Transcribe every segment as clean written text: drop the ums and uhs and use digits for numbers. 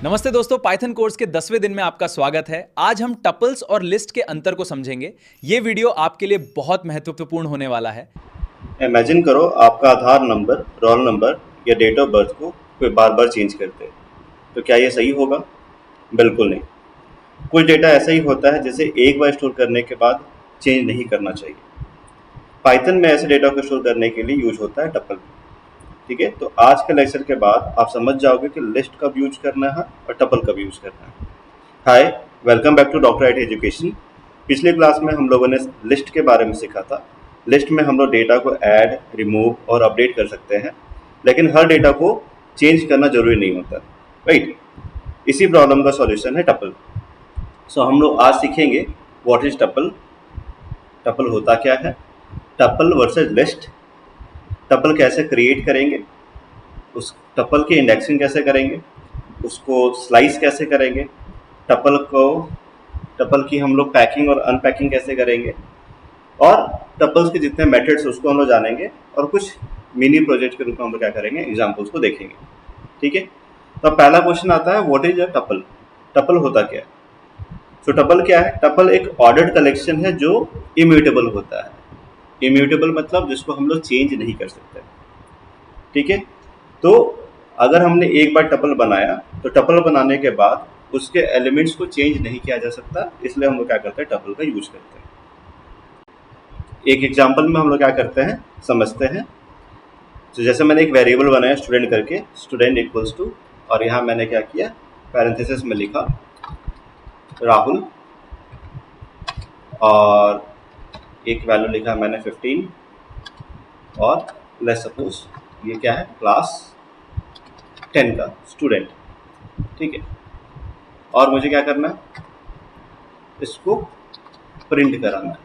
नमस्ते दोस्तों, Python course के 10वें दिन में आपका स्वागत है। आज हम टपल्स और लिस्ट के अंतर को समझेंगे। ये वीडियो आपके लिए बहुत महत्वपूर्ण होने वाला है। इमेजिन करो आपका आधार नंबर, रोल नंबर या डेट ऑफ बर्थ को कोई बार बार चेंज करते हैं, तो क्या ये सही होगा? बिल्कुल नहीं। कुछ डेटा ऐसा ही होता है जिसे एक बार स्टोर करने के बाद चेंज नहीं करना चाहिए। पाइथन में ऐसे डेटा को स्टोर करने के लिए यूज होता है टपल। ठीक है, तो आज के लेक्चर के बाद आप समझ जाओगे कि लिस्ट कब यूज करना है और टपल कब यूज करना है। Hi, welcome back to doctor IT education. पिछले क्लास में हम लोगों ने लिस्ट के बारे में सीखा था। लिस्ट में हम लोग डेटा को ऐड, रिमूव और अपडेट कर सकते हैं, लेकिन हर डेटा को चेंज करना जरूरी नहीं होता, राइट। इसी प्रॉब्लम का सॉल्यूशन है टपल। सो हम लोग आज सीखेंगे व्हाट इज टपल, टपल होता क्या है, टपल वर्सेज लिस्ट, टपल कैसे क्रिएट करेंगे, उस टपल की इंडेक्सिंग कैसे करेंगे, उसको स्लाइस कैसे करेंगे, टपल की हम लोग पैकिंग और अनपैकिंग कैसे करेंगे, और टपल्स के जितने मेथड्स उसको हम लोग जानेंगे, और कुछ मिनी प्रोजेक्ट के रूप में हम लोग क्या करेंगे, एग्जाम्पल्स को देखेंगे। ठीक है, तो अब पहला क्वेश्चन आता है, what is a tuple. Tuple होता क्या है? तो टपल क्या है? टपल एक ऑर्डर्ड कलेक्शन है जो इम्यूटेबल होता है। इम्यूटेबल मतलब जिसको हम लोग चेंज नहीं कर सकते। ठीक है, तो अगर हमने एक बार टपल बनाया तो टपल बनाने के बाद उसके एलिमेंट्स को चेंज नहीं किया जा सकता, इसलिए हम लोग क्या करते हैं, टपल का यूज करते हैं। एक एग्जांपल में हम लोग क्या करते हैं, समझते हैं। तो जैसे मैंने एक वेरिएबल बनाया स्टूडेंट करके, स्टूडेंट इक्वल्स टू, और यहाँ मैंने क्या किया, पैरेंथेसिस में लिखा राहुल, और एक वैल्यू लिखा मैंने 15, और लेट्स सपोज ये क्या है, क्लास 10 का स्टूडेंट। ठीक है, और मुझे क्या करना है, इसको प्रिंट कराना है।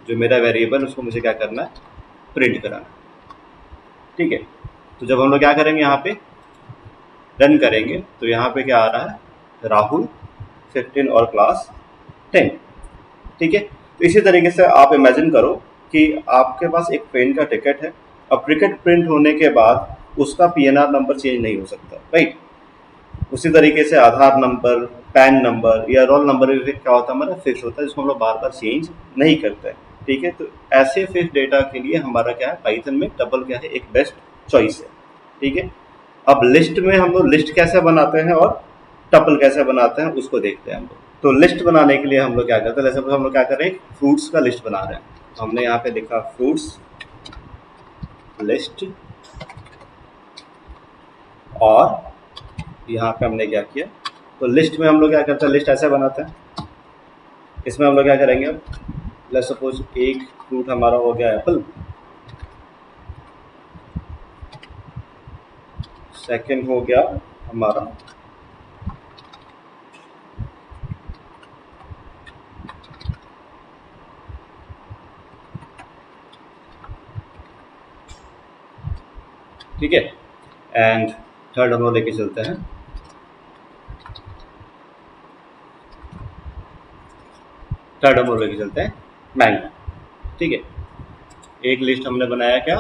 जो मेरा वेरिएबल उसको मुझे क्या करना है, प्रिंट कराना है। ठीक है, तो जब हम लोग क्या करेंगे, यहाँ पे रन करेंगे तो यहाँ पे क्या आ रहा है, राहुल 15 और क्लास 10। ठीक है, तो इसी तरीके से आप इमेजिन करो कि आपके पास एक ट्रेन का टिकट है। अब टिकट प्रिंट होने के बाद उसका पीएनआर नंबर चेंज नहीं हो सकता, राइट। उसी तरीके से आधार नंबर, पैन नंबर या रोल नंबर भी क्या होता है, हमारा फिक्स होता है, जिसको हम लोग बार बार चेंज नहीं करते हैं। ठीक है, तो ऐसे फिक्स डेटा के लिए हमारा क्या है, पाइथन में टपल क्या है, एक बेस्ट चॉइस है। ठीक है, अब लिस्ट में हम लोग लिस्ट कैसे बनाते हैं और टपल कैसे बनाते हैं उसको देखते हैं हम लोग। तो लिस्ट बनाने के लिए हम लोग क्या करते हैं, जैसे हम लोग क्या कर रहे हैं, फ्रूट्स का लिस्ट बना रहे हैं। हमने यहाँ पे लिखा फ्रूट्स लिस्ट, और यहाँ पे हमने क्या किया, तो लिस्ट में हम लोग क्या करते हैं, लिस्ट ऐसे बनाते हैं। इसमें हम लोग क्या करेंगे, अब लेट्स सपोज एक फ्रूट हमारा हो गया एप्पल, सेकंड हो गया हमारा ठीक है, एंड थर्ड हम लोग लेके चलते हैं मैंगो। ठीक है, एक लिस्ट हमने बनाया क्या,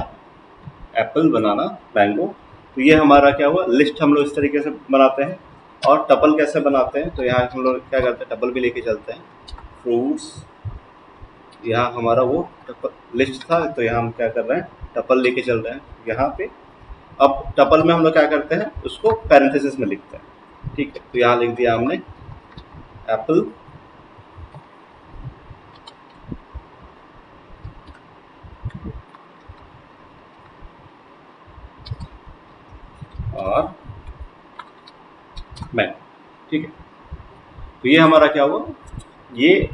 एप्पल बनाना मैंगो। तो ये हमारा क्या हुआ, लिस्ट हम लोग इस तरीके से बनाते हैं। और टपल कैसे बनाते हैं, तो यहाँ हम लोग क्या करते हैं, टपल भी लेके चलते हैं, फ्रूट्स, यहाँ हमारा वो लिस्ट था, तो यहाँ हम क्या कर रहे हैं, टपल लेके चल रहे हैं यहाँ पे। अब टपल में हम लोग क्या करते हैं, उसको पैरेंथेसिस में लिखते हैं। ठीक है, तो यहाँ लिख दिया हमने एप्पल, और मैं। ठीक है, तो ये हमारा क्या हुआ, ये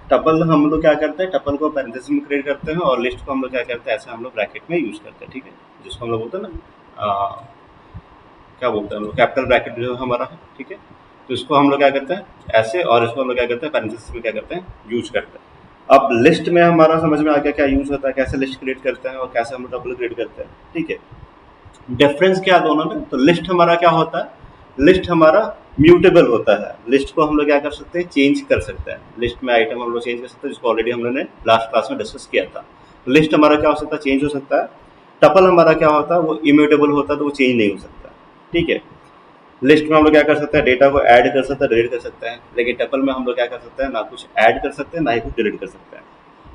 टपल हम लोग क्या करते हैं, टपल को पैरेंथेसिस में क्रिएट करते हैं, और लिस्ट को हम लोग क्या करते हैं, ऐसे हम लोग ब्रैकेट में यूज करते हैं। ठीक है, जिसको हम लोग बोलते हैं ना, क्या बोलते हैं हम लोग, कैपिटल ब्रैकेट जो हमारा है। ठीक है, तो इसको हम लोग क्या करते हैं ऐसे, और इसको हम लोग क्या करते हैं, पैरेंथेसिस में क्या करते हैं, यूज करते हैं। अब लिस्ट में हमारा समझ में आ गया क्या यूज होता है, कैसे लिस्ट क्रिएट करते हैं और कैसे हम लोग टपल क्रिएट करते हैं। ठीक है, डिफरेंस क्या दोनों में, तो लिस्ट हमारा क्या होता है, लिस्ट हमारा म्यूटेबल होता है। लिस्ट को हम लोग क्या कर सकते हैं, चेंज कर सकते हैं। लिस्ट में आइटम हम लोग चेंज कर सकते हैं, जिसको ऑलरेडी हम लोगों ने लास्ट क्लास में डिस्कस किया था। लिस्ट हमारा क्या हो सकता है, चेंज हो सकता है। टपल हमारा क्या होता है, वो इम्यूटेबल होता है, तो वो चेंज नहीं हो सकता। ठीक है, लिस्ट में हम लोग क्या कर सकते हैं, डेटा को ऐड कर सकते हैं, डिलीट कर सकते हैं, लेकिन टपल में हम लोग क्या कर सकते हैं, ना कुछ ऐड कर सकते हैं ना ही कुछ डिलीट कर सकते हैं।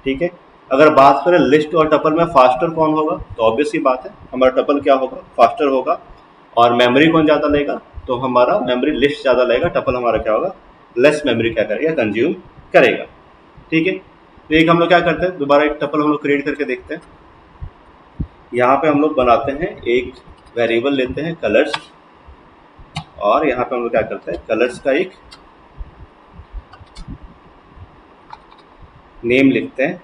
ठीक है, अगर बात करें लिस्ट और टपल में फास्टर कौन होगा, तो ऑब्वियस ही बात है हमारा टपल क्या होगा, फास्टर होगा। और मेमोरी कौन ज़्यादा लेगा, तो हमारा मेमोरी लिस्ट ज़्यादा लेगा, टपल हमारा क्या होगा, लेस मेमोरी क्या करेगा, कंज्यूम करेगा। ठीक है, तो एक हम लोग क्या करते हैं, दोबारा एक टपल हम लोग क्रिएट करके देखते हैं। यहाँ पे हम लोग बनाते हैं एक वेरिएबल लेते हैं कलर्स, और यहाँ पे हम लोग क्या करते हैं, कलर्स का एक नेम लिखते हैं,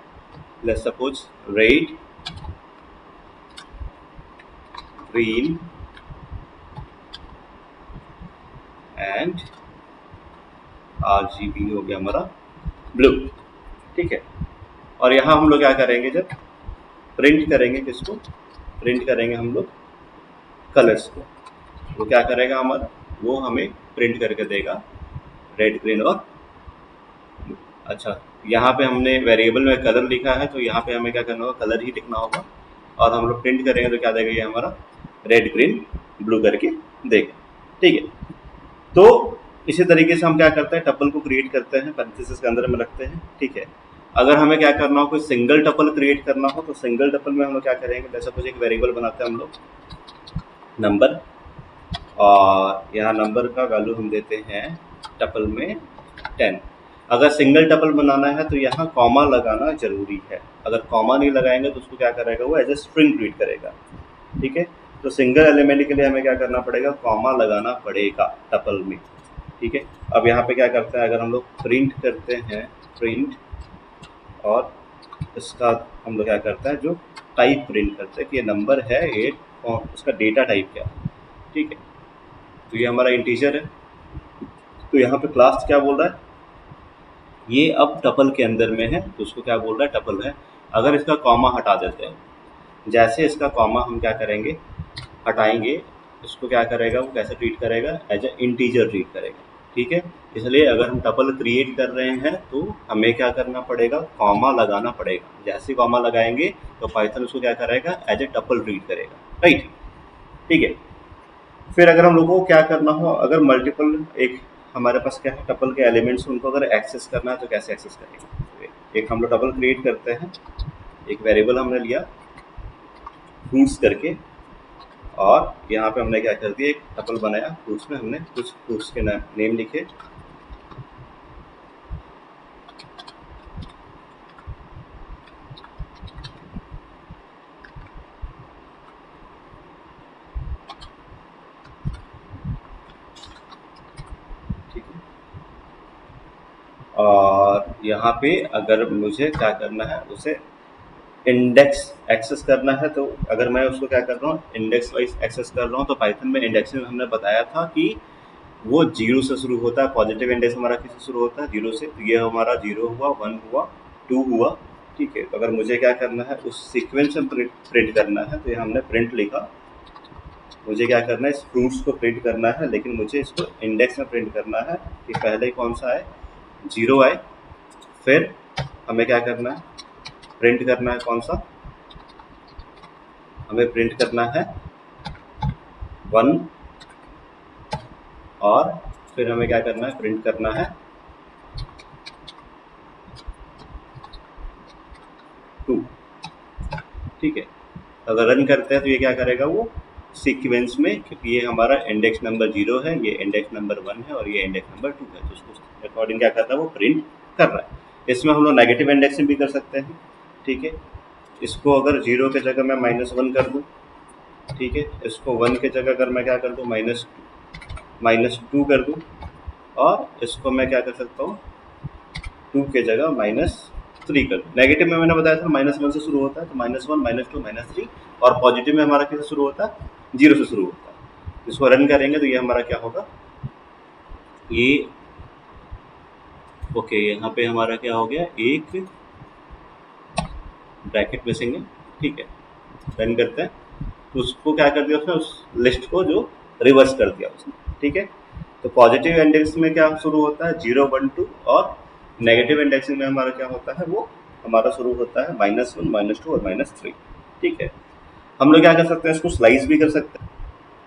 let's suppose red, green and RGB हो गया हमारा ब्लू। ठीक है, और यहाँ हम लोग क्या करेंगे, जब प्रिंट करेंगे, किसको प्रिंट करेंगे हम लोग, कलर्स को, वो क्या करेगा हमारा, वो हमें प्रिंट करके देगा रेड, ग्रीन और, अच्छा यहाँ पे हमने वेरिएबल में कलर लिखा है, तो यहाँ पे हमें क्या करना होगा, कलर ही लिखना होगा, और हम लोग प्रिंट करेंगे तो क्या देगा, ये हमारा रेड, ग्रीन, ब्लू करके देगा। ठीक है, तो इसी तरीके से हम क्या करते हैं, टपल को क्रिएट करते हैं, पैरेंथेसिस के अंदर में रखते हैं। ठीक है, अगर हमें क्या करना हो, कोई सिंगल टपल क्रिएट करना हो, तो सिंगल टपल में हम लोग क्या करेंगे, जैसे कुछ एक वेरिएबल बनाते हैं हम लोग नंबर, और यहाँ नंबर का वैल्यू हम देते हैं टपल में 10। अगर सिंगल टपल बनाना है तो यहाँ कॉमा लगाना जरूरी है, अगर कॉमा नहीं लगाएंगे तो उसको क्या करेगा, वो एज ए स्ट्रिंग ट्रीट करेगा। ठीक है, तो सिंगल एलिमेंट के लिए हमें क्या करना पड़ेगा, कॉमा लगाना पड़ेगा टपल में। ठीक है, अब यहाँ पे क्या करते हैं, अगर हम लोग प्रिंट करते हैं, प्रिंट, और इसका हम लोग क्या करते हैं, जो टाइप प्रिंट करते हैं कि ये नंबर है, ये उसका डेटा टाइप क्या है। ठीक है, तो ये हमारा इंटीजर है, तो यहाँ पे क्लास क्या बोल रहा है, ये अब टपल के अंदर में है, तो उसको क्या बोल रहा है, टपल है। अगर इसका कॉमा हटा देते हैं, जैसे इसका कॉमा हम क्या करेंगे, हटाएंगे, इसको क्या करेगा, वो कैसे ट्रीट करेगा, एज ए इंटीजर ट्रीट करेगा। ठीक है, इसलिए अगर हम टपल क्रिएट कर रहे हैं तो हमें क्या करना पड़ेगा, कॉमा लगाना पड़ेगा। जैसे कॉमा लगाएंगे तो पाइथन उसको क्या करेगा, एज ए टपल ट्रीट करेगा। राइट, ठीक है, फिर अगर हम लोगों को क्या करना हो, अगर मल्टीपल एक हमारे पास क्या है, टपल के एलिमेंट्स, उनको अगर एक्सेस करना है तो कैसे एक्सेस करेंगे, एक हम लोग टपल क्रिएट करते हैं, एक वेरिएबल हमने लिया फ्रूट्स करके, और यहाँ पे हमने क्या कर दिया, एक टपल बनाया फ्रूट्स में, हमने कुछ फ्रूट्स के नेम लिखे, ठीक है, और यहाँ पे अगर मुझे क्या करना है, उसे इंडेक्स एक्सेस करना है, तो अगर मैं उसको क्या कर रहा हूँ, इंडेक्स वाइज एक्सेस कर रहा हूँ, तो पाइथन में इंडेक्सिंग में हमने बताया था कि वो 0 से शुरू होता है, पॉजिटिव इंडेक्स हमारा किससे शुरू होता है, 0 से, तो ये हमारा 0 हुआ, 1 हुआ, 2 हुआ। ठीक है, तो अगर मुझे क्या करना है, उस सीक्वेंस में प्रिंट करना है, तो ये हमने प्रिंट लिखा, मुझे क्या करना है, इस फ्रूट्स को प्रिंट करना है, लेकिन मुझे इसको इंडेक्स में प्रिंट करना है कि पहले कौन सा आए, 0 आए, फिर हमें क्या करना है, प्रिंट करना है कौन सा, हमें प्रिंट करना है 1, और फिर हमें क्या करना है, प्रिंट करना है 2। ठीक है, अगर रन करते हैं तो ये क्या करेगा, वो सीक्वेंस में, क्योंकि ये हमारा इंडेक्स नंबर 0 है, ये इंडेक्स नंबर 1 है, और ये इंडेक्स नंबर 2 है, तो उसको अकॉर्डिंग क्या करता है, वो प्रिंट कर रहा है। इसमें हम लोग नेगेटिव इंडेक्सिंग भी कर सकते हैं। ठीक है, इसको अगर 0 के जगह मैं -1 कर दूँ, ठीक है, इसको 1 के जगह अगर मैं क्या कर दूँ, -2 कर दूँ, और इसको मैं क्या कर सकता हूँ, 2 के जगह -3 कर दूँ। नेगेटिव में मैंने बताया था -1 से शुरू होता है, तो -1, -2, -3, और पॉजिटिव में हमारा किससे शुरू होता है, 0 से शुरू होता है। इसको रन करेंगे तो ये हमारा क्या होगा, ये ओके, यहाँ पे हमारा क्या हो गया, एक ब्रैकेट मिसिंग है। ठीक है, रन करते हैं, तो उसको क्या कर दिया उसने, उस लिस्ट को जो रिवर्स कर दिया उसने। ठीक है, तो पॉजिटिव इंडेक्स में क्या शुरू होता है, 0, 1, 2, और नेगेटिव इंडेक्सिंग में हमारा क्या होता है, वो हमारा शुरू होता है -1, -2 और -3। ठीक है, हम लोग क्या कर सकते हैं, इसको स्लाइस भी कर सकते हैं।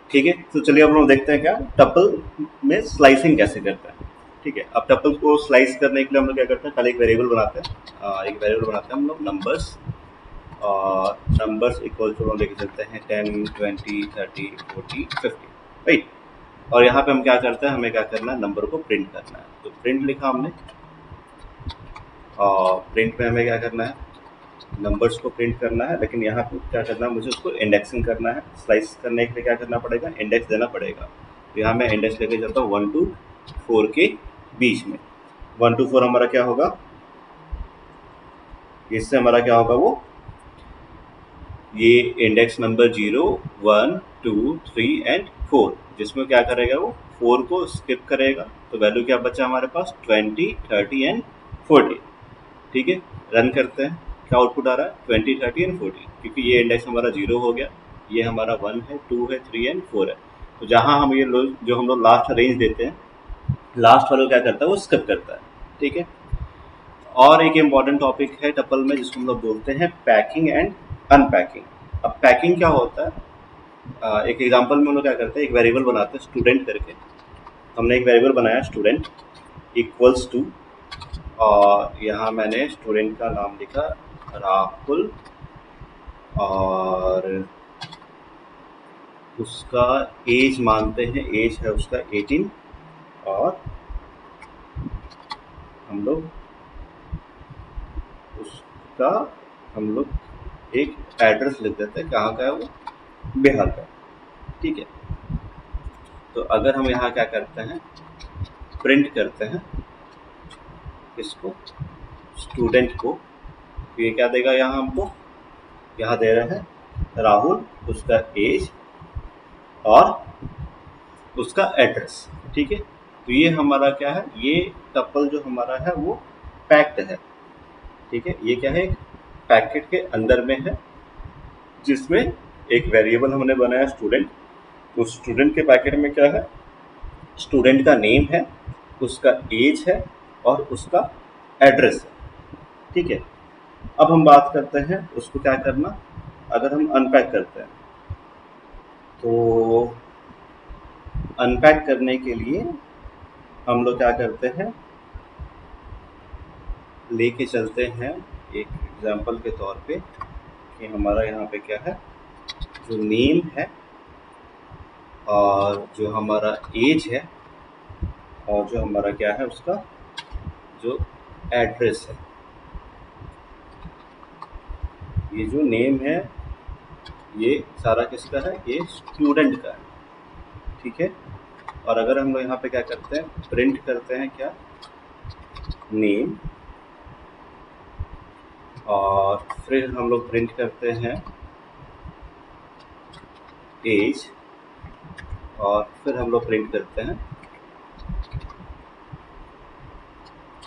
ठीक है, तो चलिए अब हम देखते हैं क्या टपल में स्लाइसिंग कैसे करते हैं। ठीक है, अब टपल को स्लाइस करने के लिए हम लोग क्या करते हैं, पहले एक वेरिएबल बनाते हैं, एक वेरिएबल बनाते हैं हम लोग नंबर्स, और नंबर्स इक्वल टू हम लेके चलते हैं 10, 20, 30, 40, 50, राइट। और यहाँ पे हम क्या करते हैं, हमें क्या करना है, नंबर को प्रिंट करना है। तो प्रिंट लिखा हमने, और प्रिंट में हमें क्या करना है, नंबर्स को प्रिंट करना है, लेकिन यहाँ पे क्या करना है, मुझे उसको इंडेक्सिंग करना है। स्लाइस करने के लिए क्या करना पड़ेगा, इंडेक्स देना पड़ेगा। तो यहाँ मैं इंडेक्स लेके चलता हूँ 1 to 4 के बीच में। 1 to 4 हमारा क्या होगा, इससे हमारा क्या होगा, वो ये इंडेक्स नंबर 0, 1, 2, 3 एंड 4, जिसमें क्या करेगा, वो 4 को स्किप करेगा। तो वैल्यू क्या बचा हमारे पास, 20, 30 एंड 40। ठीक है, रन करते हैं, क्या आउटपुट आ रहा है, 20, 30 एंड 40, क्योंकि ये इंडेक्स हमारा 0 हो गया, ये हमारा 1 है, 2 है, 3 एंड 4 है। तो जहाँ हम ये जो हम लोग लास्ट रेंज देते हैं, लास्ट वाला क्या करता है, वो स्किप करता है। ठीक है, और एक इम्पॉर्टेंट टॉपिक है टपल में, जिसको हम लोग बोलते हैं पैकिंग एंड अनपैकिंग। अब पैकिंग क्या होता है, एक एग्जांपल में हम लोग क्या करते हैं, एक वेरिएबल बनाते हैं स्टूडेंट करके। हमने एक वेरिएबल बनाया स्टूडेंट इक्वल्स टू, और यहाँ मैंने स्टूडेंट का नाम लिखा राहुल, और उसका एज मानते हैं, एज है उसका 18, और हम लोग उसका हम लोग एक एड्रेस लिख देते हैं, कहाँ का है वो, बिहार का। ठीक है, तो अगर हम यहाँ क्या करते हैं, प्रिंट करते हैं इसको, स्टूडेंट को, तो ये क्या देगा, यहाँ हमको यहाँ दे रहे हैं राहुल, उसका एज और उसका एड्रेस। ठीक है, तो ये हमारा क्या है, ये टपल जो हमारा है वो पैक्ड है। ठीक है, ये क्या है, एक पैकेट के अंदर में है, जिसमें एक वेरिएबल हमने बनाया स्टूडेंट। तो स्टूडेंट के पैकेट में क्या है, स्टूडेंट का नेम है, उसका एज है और उसका एड्रेस है। ठीक है, अब हम बात करते हैं उसको क्या करना, अगर हम अनपैक करते हैं, तो अनपैक करने के लिए हम लोग क्या करते हैं, लेके चलते हैं एक एग्जांपल के तौर पे, कि हमारा यहाँ पे क्या है, जो नेम है और जो हमारा एज है और जो हमारा क्या है, उसका जो एड्रेस है। ये जो नेम है ये सारा किसका है, ये स्टूडेंट का है। ठीक है, और अगर हम लोग यहाँ पे क्या करते हैं, प्रिंट करते हैं क्या, नेम, और फिर हम लोग प्रिंट करते हैं एज, और फिर हम लोग प्रिंट करते हैं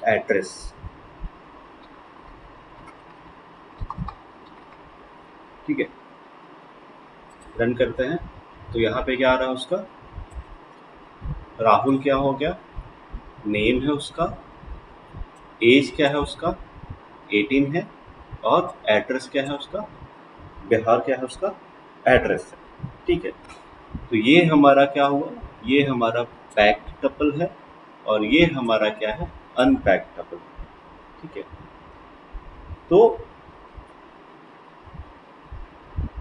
एड्रेस। ठीक है, रन करते हैं, तो यहाँ पे क्या आ रहा है, उसका राहुल क्या हो गया, नेम है उसका, एज क्या है उसका 18 है, और एड्रेस क्या है उसका, बिहार क्या है उसका एड्रेस है। ठीक है, तो ये हमारा क्या हुआ, ये हमारा पैक्ड टपल है, और ये हमारा क्या है, अनपैक्ड टपल। ठीक है, तो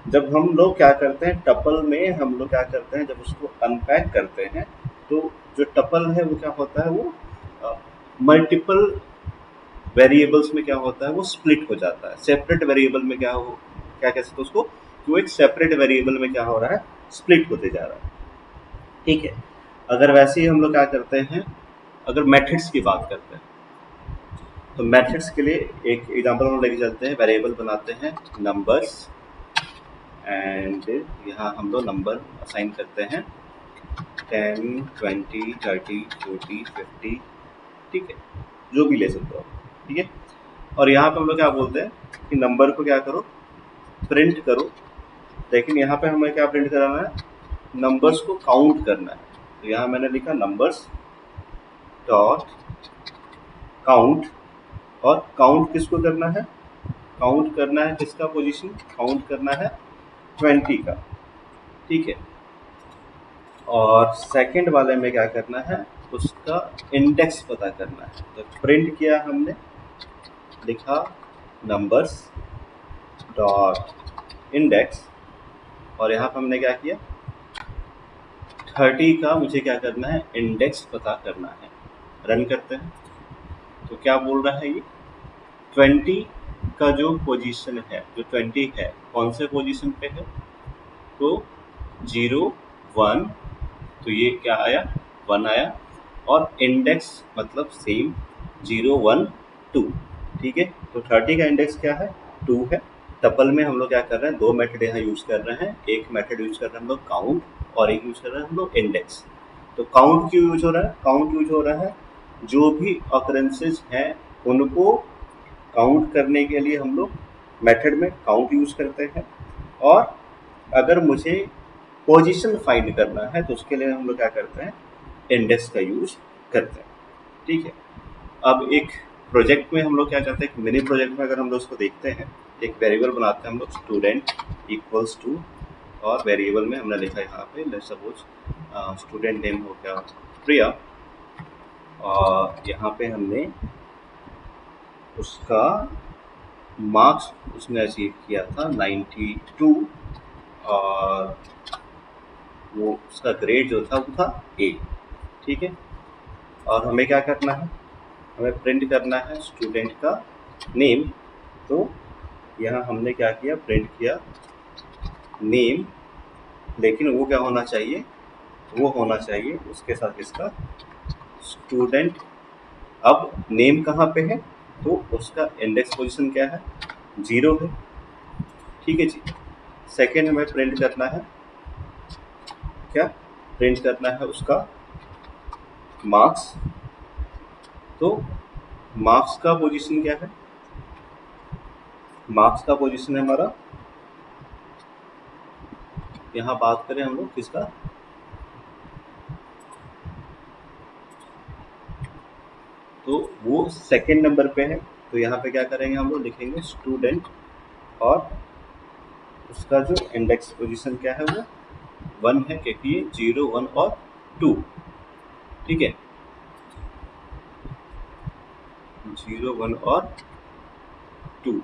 जब हम लोग क्या करते हैं टपल में, हम लोग क्या करते हैं, जब उसको अनपैक करते हैं, तो जो टपल है वो क्या होता है, वो मल्टीपल वेरिएबल्स में क्या होता है, वो स्प्लिट हो जाता है। सेपरेट वेरिएबल में क्या हो, क्या कह सकते हैं उसको, कि वो एक सेपरेट वेरिएबल में क्या हो रहा है, स्प्लिट होते जा रहा है। ठीक है, अगर वैसे ही हम लोग क्या करते हैं, अगर मेथड्स की बात करते हैं, तो मेथड्स के लिए एक एग्जांपल हम लेके चलते हैं, वेरिएबल बनाते हैं नंबर्स, एंड यहाँ हम लोग नंबर असाइन करते हैं 10, 20, 30, 40, 50। ठीक है, जो भी ले सकते हो। ठीक है, और यहाँ पे हम लोग क्या बोलते हैं कि नंबर को क्या करो, प्रिंट करो, लेकिन यहाँ पे हमें क्या प्रिंट कराना है, नंबर्स को काउंट करना है। तो यहाँ मैंने लिखा नंबर्स डॉट काउंट, और काउंट किसको करना है, काउंट करना है किसका पोजीशन, काउंट करना है 20 का। ठीक है, और सेकंड वाले में क्या करना है, उसका इंडेक्स पता करना है। तो प्रिंट किया हमने, लिखा नंबर्स डॉट इंडेक्स, और यहाँ पर हमने क्या किया, 30 का मुझे क्या करना है, इंडेक्स पता करना है। रन करते हैं तो क्या बोल रहा है ये, 20 का जो पोजीशन है, जो 20 है कौन से पोजीशन पे है, तो 0 1, तो ये क्या आया, 1 आया, और इंडेक्स मतलब सेम 0 1 2। ठीक है, तो 30 का इंडेक्स क्या है, 2 है। टपल में हम लोग क्या कर रहे हैं, दो मेथड यहाँ यूज कर रहे हैं। एक मेथड यूज कर रहे हैं हम लोग काउंट, और एक यूज कर रहे हैं हम लोग इंडेक्स। तो काउंट क्यों यूज हो रहा है, काउंट यूज हो रहा है जो भी ऑकरेंसेस हैं उनको काउंट करने के लिए हम लोग मेथड में काउंट यूज करते हैं। और अगर मुझे पोजीशन फाइंड करना है तो उसके लिए हम लोग क्या करते हैं, इंडेक्स का यूज करते हैं। ठीक है, अब एक प्रोजेक्ट में हम लोग क्या करते हैं, एक मिनी प्रोजेक्ट में अगर हम लोग उसको देखते हैं, एक वेरिएबल बनाते हैं हम लोग स्टूडेंट इक्वल्स टू, और वेरिएबल में हमने लिखा है यहाँ पे लेट्स सपोज स्टूडेंट नेम हो गया प्रिया, और यहाँ पे हमने उसका मार्क्स उसने अचीव किया था 92, और वो उसका ग्रेड जो था वो था ए। ठीक है, और हमें क्या करना है, हमें प्रिंट करना है स्टूडेंट का नेम। तो यहाँ हमने क्या किया, प्रिंट किया नेम, लेकिन वो क्या होना चाहिए, वो होना चाहिए उसके साथ इसका स्टूडेंट। अब नेम कहाँ पे है, तो उसका इंडेक्स पोजीशन क्या है, 0 है। ठीक है जी, सेकेंड हमें प्रिंट करना है, क्या प्रिंट करना है उसका मार्क्स। तो मार्क्स का पोजीशन क्या है, मार्क्स का पोजीशन है हमारा, यहाँ बात करें हम लोग किसका, तो वो सेकेंड नंबर पे है। तो यहाँ पे क्या करेंगे, हम लोग लिखेंगे स्टूडेंट, और उसका जो इंडेक्स पोजीशन क्या है वो 1 है, क्योंकि ये 0 1 और 2। ठीक है, 0 1 और 2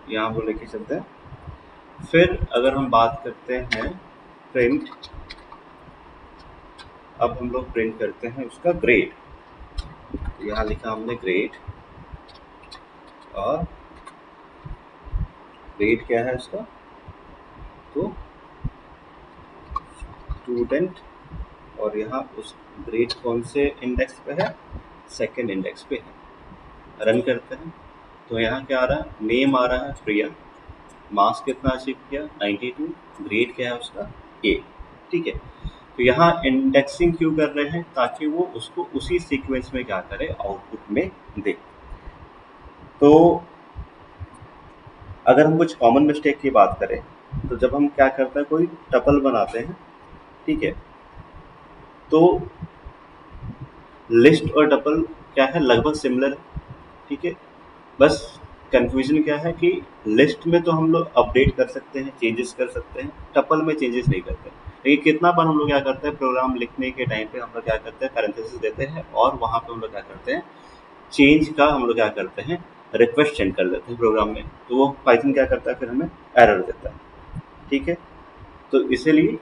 यहाँ वो लेके चलते हैं। फिर अगर हम बात करते हैं प्रिंट, अब हम लोग प्रिंट करते हैं उसका ग्रेड। तो यहाँ लिखा हमने ग्रेड, और ग्रेड क्या है उसका, तो स्टूडेंट, और यहाँ उस ग्रेड कौन से इंडेक्स पे है, सेकंड इंडेक्स पे है। रन करते हैं तो यहाँ क्या आ रहा है, नेम आ रहा है प्रिया, मार्क्स कितना अचीव किया 92, ग्रेड क्या है उसका ए। ठीक है, तो यहाँ इंडेक्सिंग क्यों कर रहे हैं, ताकि वो उसको उसी सीक्वेंस में क्या करे, आउटपुट में दे। तो अगर हम कुछ कॉमन मिस्टेक की बात करें, तो जब हम क्या करते हैं, कोई टपल बनाते हैं, ठीक है, तो लिस्ट और टपल क्या है, लगभग सिमिलर है। ठीक है, बस कंफ्यूजन क्या है कि लिस्ट में तो हम लोग अपडेट कर सकते हैं, चेंजेस कर सकते हैं, टपल में चेंजेस नहीं करते। लेकिन कितना बार हम लोग क्या करते हैं, प्रोग्राम लिखने के टाइम पे हम लोग क्या करते हैं, पैरेंथेसिस देते हैं, और वहाँ पे हम लोग क्या करते हैं, चेंज का हम लोग क्या करते हैं, रिक्वेस्ट सेंड कर देते हैं प्रोग्राम में। तो वो पाइथन क्या करता है, फिर हमें एरर देता है। ठीक है, तो इसीलिए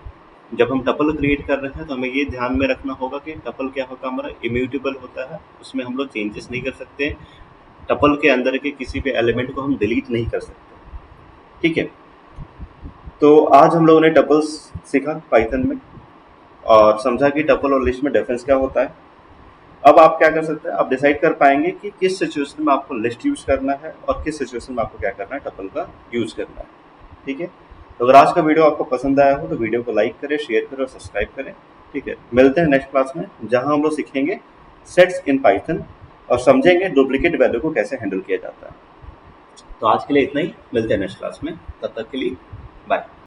जब हम टपल क्रिएट कर रहे हैं तो हमें ये ध्यान में रखना होगा कि टपल क्या होता है, हमारा इम्यूटेबल होता है, उसमें हम लोग चेंजेस नहीं कर सकते, टपल के अंदर के किसी भी एलिमेंट को हम डिलीट नहीं कर सकते। ठीक है, तो आज हम लोगों ने टपल्स सीखा पाइथन में, और समझा कि टपल और लिस्ट में डिफरेंस क्या होता है। अब आप क्या कर सकते हैं, आप डिसाइड कर पाएंगे कि किस सिचुएशन में आपको लिस्ट यूज करना है और किस सिचुएशन में आपको क्या करना है, टपल का यूज करना है। ठीक है, तो अगर आज का वीडियो आपको पसंद आया हो तो वीडियो को लाइक करें, शेयर करें और सब्सक्राइब करें। ठीक है, मिलते हैं नेक्स्ट क्लास में, जहां हम लोग सीखेंगे सेट्स इन पाइथन और समझेंगे डुप्लीकेट वैल्यू को कैसे हैंडल किया जाता है। तो आज के लिए इतना ही, मिलते हैं नेक्स्ट क्लास में, तब तक के लिए बाय।